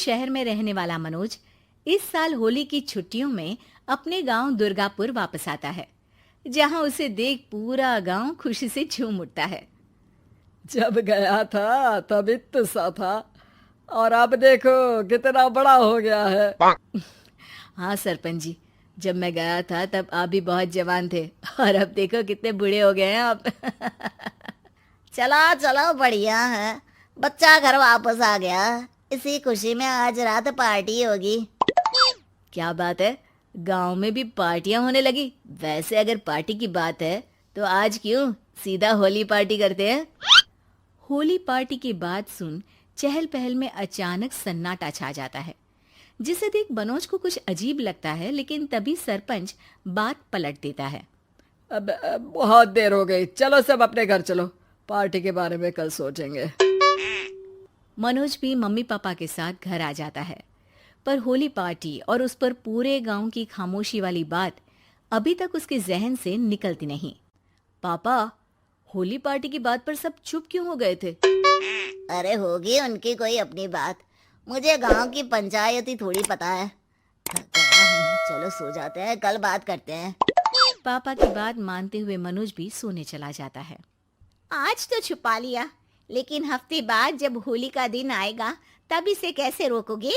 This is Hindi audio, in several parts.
शहर में रहने वाला मनोज इस साल होली की छुट्टियों में अपने गांव दुर्गापुर वापस आता है, जहां उसे देख पूरा गांव खुशी से झूम उठता है। जब गया था तब इतना सा था और अब देखो कितना बड़ा हो गया है। हाँ सरपंच जी, जब मैं गया था तब आप भी बहुत जवान थे और अब देखो कितने बूढ़े हो गए हैं आप। चलो चलो, बढ़िया है, बच्चा घर वापस आ गया। इसी खुशी में आज रात पार्टी होगी। क्या बात है, गांव में भी पार्टियां होने लगी। वैसे अगर पार्टी की बात है तो आज क्यों सीधा होली पार्टी करते हैं। होली पार्टी की बात सुन चहल पहल में अचानक सन्नाटा छा जाता है, जिसे देख मनोज को कुछ अजीब लगता है, लेकिन तभी सरपंच बात पलट देता है। अब बहुत देर हो गई, चलो सब अपने घर चलो, पार्टी के बारे में कल सोचेंगे। मनोज भी मम्मी पापा के साथ घर आ जाता है, पर होली पार्टी और उस पर पूरे गांव की खामोशी वाली बात अभी तक उसके जहन से निकलती नहीं। पापा, होली पार्टी की बात पर सब चुप क्यों हो गए थे? अरे होगी उनकी कोई अपनी बात, मुझे गांव की पंचायत ही थोड़ी पता है। चलो सो जाते हैं, कल बात करते हैं। पापा की बात मानते हुए मनोज भी सोने चला जाता है। आज तो छुपा लिया, लेकिन हफ्ते बाद जब होली का दिन आएगा तब इसे कैसे रोकोगे?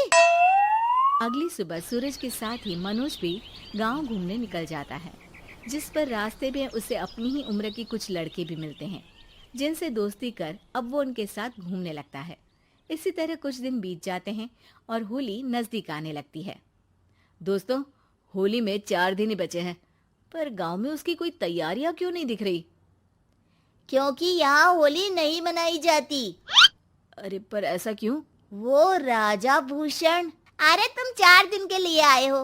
अगली सुबह सूरज के साथ ही मनोज भी गांव घूमने निकल जाता है, जिस पर रास्ते में उसे अपनी ही उम्र के कुछ लड़के भी मिलते हैं, जिनसे दोस्ती कर अब वो उनके साथ घूमने लगता है। इसी तरह कुछ दिन बीत जाते हैं और होली नजदीक आने लगती है। दोस्तों, होली में 4 दिन ही बचे हैं, पर गांव में उसकी कोई तैयारियां क्यों नहीं दिख रही? क्योंकि यहाँ होली नहीं मनाई जाती। अरे पर ऐसा क्यों? वो राजा भूषण। अरे तुम 4 दिन के लिए आए हो,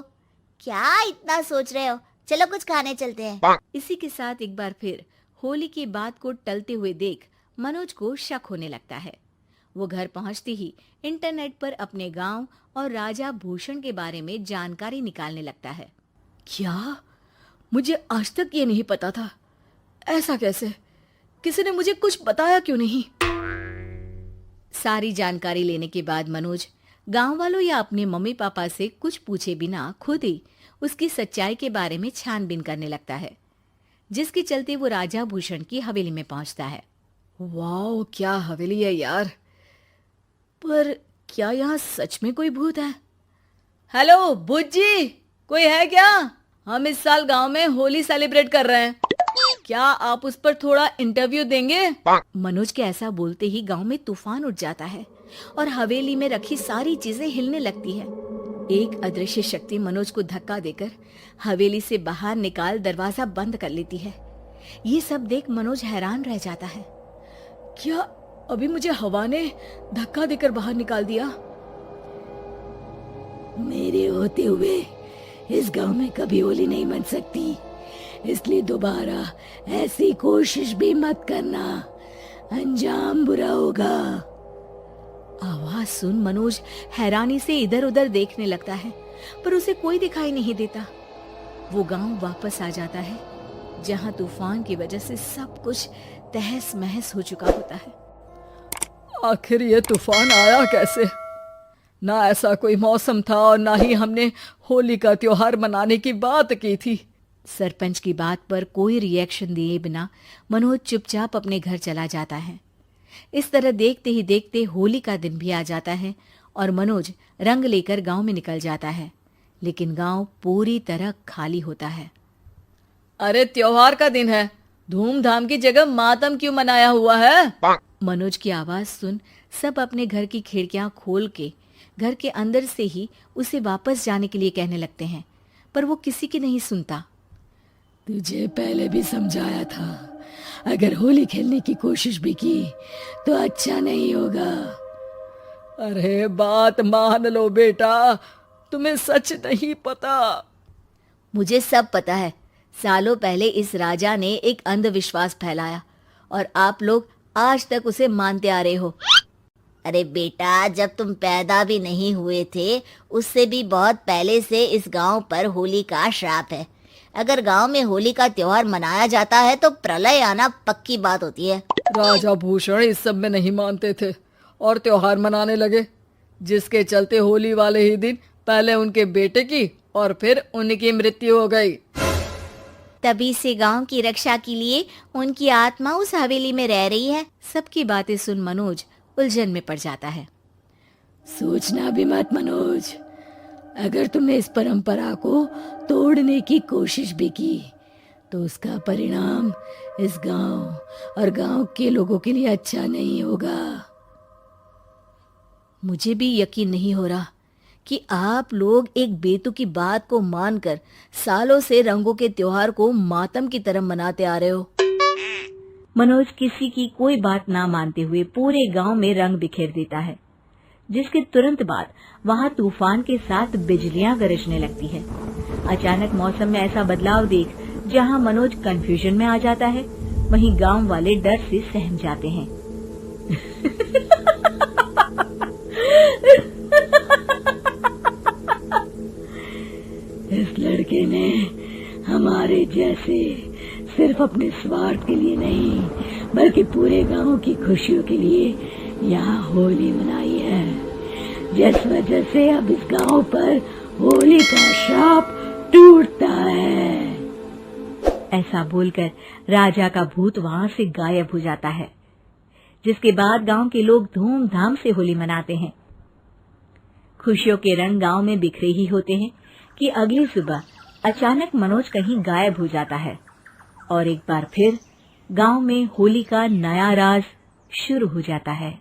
क्या इतना सोच रहे हो? चलो कुछ खाने चलते हैं। इसी के साथ एक बार फिर होली की बात को टलते हुए देख मनोज को शक होने लगता है। वो घर पहुंचते ही इंटरनेट पर अपने गांव और राजा भूषण के बारे में जानकारी निकालने लगता है। क्या? मुझे आज तक ये नहीं पता था। ऐसा कैसे? किसी ने मुझे कुछ बताया क्यों नहीं? सारी जानकारी लेने के बाद मनोज गांव वालों या अपने मम्मी पापा से कुछ पूछे बिना खुद ही उसकी सच्चाई के बारे में छानबीन करने लगता है, जिसके चलते वो राजा भूषण की हवेली में पहुंचता है। वाह, क्या हवेली है यार! पर क्या यहाँ सच में कोई भूत है? हेलो भूत जी, कोई है क्या? हम इस साल गांव में होली सेलिब्रेट कर रहे हैं, क्या आप उस पर थोड़ा इंटरव्यू देंगे? मनोज के ऐसा बोलते ही गांव में तूफान उठ जाता है और हवेली में रखी सारी चीजें हिलने लगती है। एक अदृश्य शक्ति मनोज को धक्का देकर हवेली से बाहर निकाल दरवाजा बंद कर लेती है। ये सब देख मनोज हैरान रह जाता है। क्या अभी मुझे हवा ने धक्का देकर बाहर निकाल दिया? मेरे होते हुए इस गांव में कभी होली नहीं मन सकती, इसलिए दोबारा ऐसी कोशिश भी मत करना, अंजाम बुरा होगा। आवाज सुन मनोज हैरानी से इधर उधर देखने लगता है, पर उसे कोई दिखाई नहीं देता। वो गांव वापस आ जाता है, जहां तूफान की वजह से सब कुछ तहस महस हो चुका होता है। आखिर ये तूफान आया कैसे? ना ऐसा कोई मौसम था और ना ही हमने होली का त्योहार मनाने की बात की थी। सरपंच की बात पर कोई रिएक्शन दिए बिना मनोज चुपचाप अपने घर चला जाता है। इस तरह देखते ही देखते होली का दिन भी आ जाता है और मनोज रंग लेकर गांव में निकल जाता है, लेकिन गांव पूरी तरह खाली होता है। अरे त्योहार का दिन है, धूमधाम की जगह मातम क्यों मनाया हुआ है? मनोज की आवाज सुन सब अपने घर की खिड़कियां खोल के घर के अंदर से ही उसे वापस जाने के लिए कहने लगते हैं, पर वो किसी की नहीं सुनता। तुझे पहले भी समझाया था, अगर होली खेलने की कोशिश भी की तो अच्छा नहीं होगा। अरे बात मान लो बेटा, तुम्हें सच नहीं पता। मुझे सब पता है। सालों पहले इस राजा ने एक अंधविश्वास फैलाया और आप लोग आज तक उसे मानते आ रहे हो। अरे बेटा, जब तुम पैदा भी नहीं हुए थे उससे भी बहुत पहले से इस गांव पर होली का श्राप है। अगर गांव में होली का त्योहार मनाया जाता है तो प्रलय आना पक्की बात होती है। राजा भूषण इस सब में नहीं मानते थे और त्योहार मनाने लगे। जिसके चलते होली वाले ही दिन पहले उनके बेटे की और फिर उनकी मृत्यु हो गई। तभी से गांव की रक्षा के लिए उनकी आत्मा उस हवेली में रह रही है। सबकी बातें सुन मनोज उलझन में पड़ जाता है। सोचना भी मत मनोज, अगर तुमने इस परंपरा को तोड़ने की कोशिश भी की तो उसका परिणाम इस गांव और गांव के लोगों के लिए अच्छा नहीं होगा। मुझे भी यकीन नहीं हो रहा कि आप लोग एक बेतुकी बात को मानकर सालों से रंगों के त्योहार को मातम की तरह मनाते आ रहे हो। मनोज किसी की कोई बात ना मानते हुए पूरे गांव में रंग बिखेर देता है, जिसके तुरंत बाद वहां तूफान के साथ बिजलियां गरजने लगती है। अचानक मौसम में ऐसा बदलाव देख जहां मनोज कंफ्यूजन में आ जाता है, वहीं गांव वाले डर से सहम जाते हैं। इस लड़के ने हमारे जैसे सिर्फ अपने स्वार्थ के लिए नहीं बल्कि पूरे गांव की खुशियों के लिए यहाँ होली मनाई है, जिस वजह से अब इस गांव पर होली का श्राप टूटता है। ऐसा बोलकर राजा का भूत वहां से गायब हो जाता है, जिसके बाद गांव के लोग धूमधाम से होली मनाते हैं। खुशियों के रंग गांव में बिखरे ही होते हैं कि अगली सुबह अचानक मनोज कहीं गायब हो जाता है और एक बार फिर गांव में होली का नया राज शुरू हो जाता है।